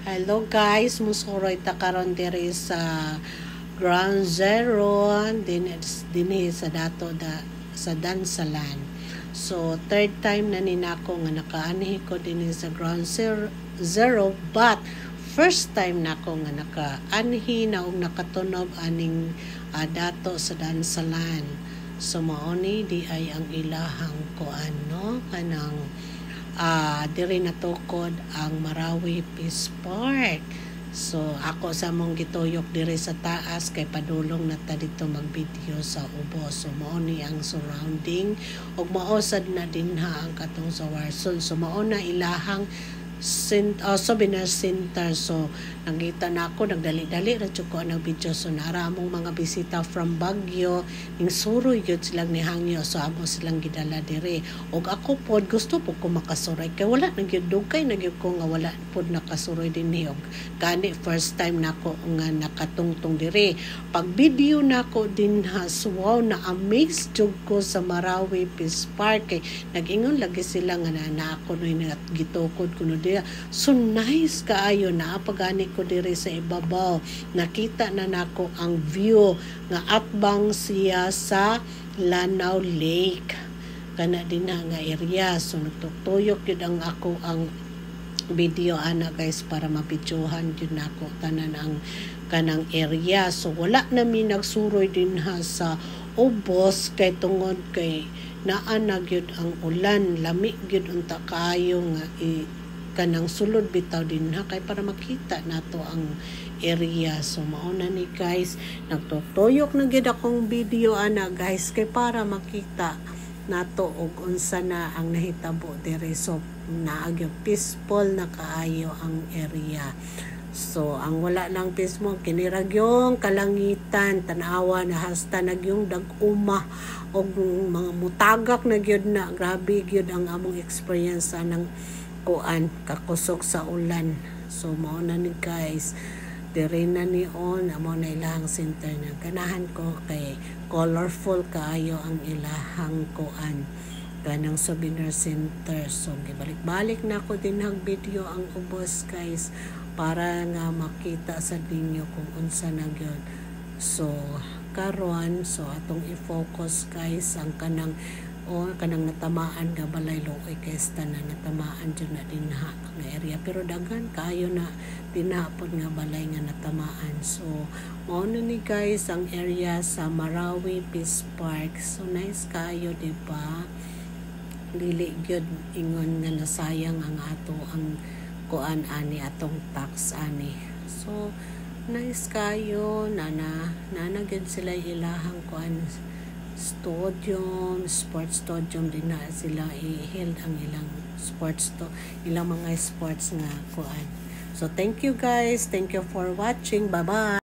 Hello guys, musuroy ta karon diri sa Ground Zero din sa dato sa Dansalan. So third time na ninako nga nakaanhi ko din sa Ground Zero, but first time nako nga nakaanhi na og nakatunob aning dato sa Dansalan. So maoni di ay ang ilahang kuano kanang diri natukod ang Marawi Peace Park. So ako sa mong gituyok diri sa taas kay padulong na ta dito mag-video sa ubos. So mao ni ang surrounding ug mausad na dinha ang katong sa Warson. So mao na ilahang souvenir center. So nakita na ako, nagdali-dali ra jud ko ang video. So nara among mga bisita from Baguio ning suroy gyud silang nihangyo. So amo silang gidala diri. Og ako pod gusto po ko makasuroy kay wala nang gyud dugay na gyud ko nga wala pod nakasuroy dinhi. Og gani first time nako nga nakatungtong diri. Pag video nako dinha, wow, na amaze jud ko sa Marawi Peace Park kay nag-ingon lagi sila nga na ako no gitukod kuno diri. So nice kaayo na pagani ko diri sa ibabaw. Nakita na nako ang view nga atbang siya sa Lanao Lake. Kana din nga area. So nagtutuyok yun ang ako ang video ana guys para mapidyohan yun nako tanan ang kanang area. So wala namin nagsuroy din ha sa ubos kay tungod kay naa na gyud ang ulan, lami gyud unta kaayo nga kanang sulod bitaw din ha kay para makita nato ang area. So mao na ni guys, nagtutuyok na gid akong video ana guys kay para makita nato og unsa na ang nahitabo diri. So naagyo peaceful na kaayo ang area. So ang wala lang peaceful kiniragyong kalangitan tanawa na hasta nagyong dag-uma og mga mutagak na gyud na. Grabe gyud ang among experience ng kuan kakusog sa ulan. So mao na ni guys, dire na ni amo na ilahang center na ganahan ko kay colorful kaayo ang ilahang kuan kanang souvenir center. So gibalik-balik na ako din hag video ang ubos guys para nga makita sa ninyo kung unsa na gyud. So karon so atong i-focus guys ang kanang kanang natamaan nga balay looy kay tanan natamaan jud na dinha nga area pero daghan kaayo na dinha pod nga balay nga natamaan. So mao na ni guys ang area sa Marawi Peace Park. So nice kaayo di ba? Dili gyud ingon nga nasayang ang ato ang kuan ani atong tax ani. So nice kaayo nana gyud sila ilahang kuan sports stadium din na sila i-held ang ilang ilang mga sports nga kuan. So thank you guys, thank you for watching, bye bye.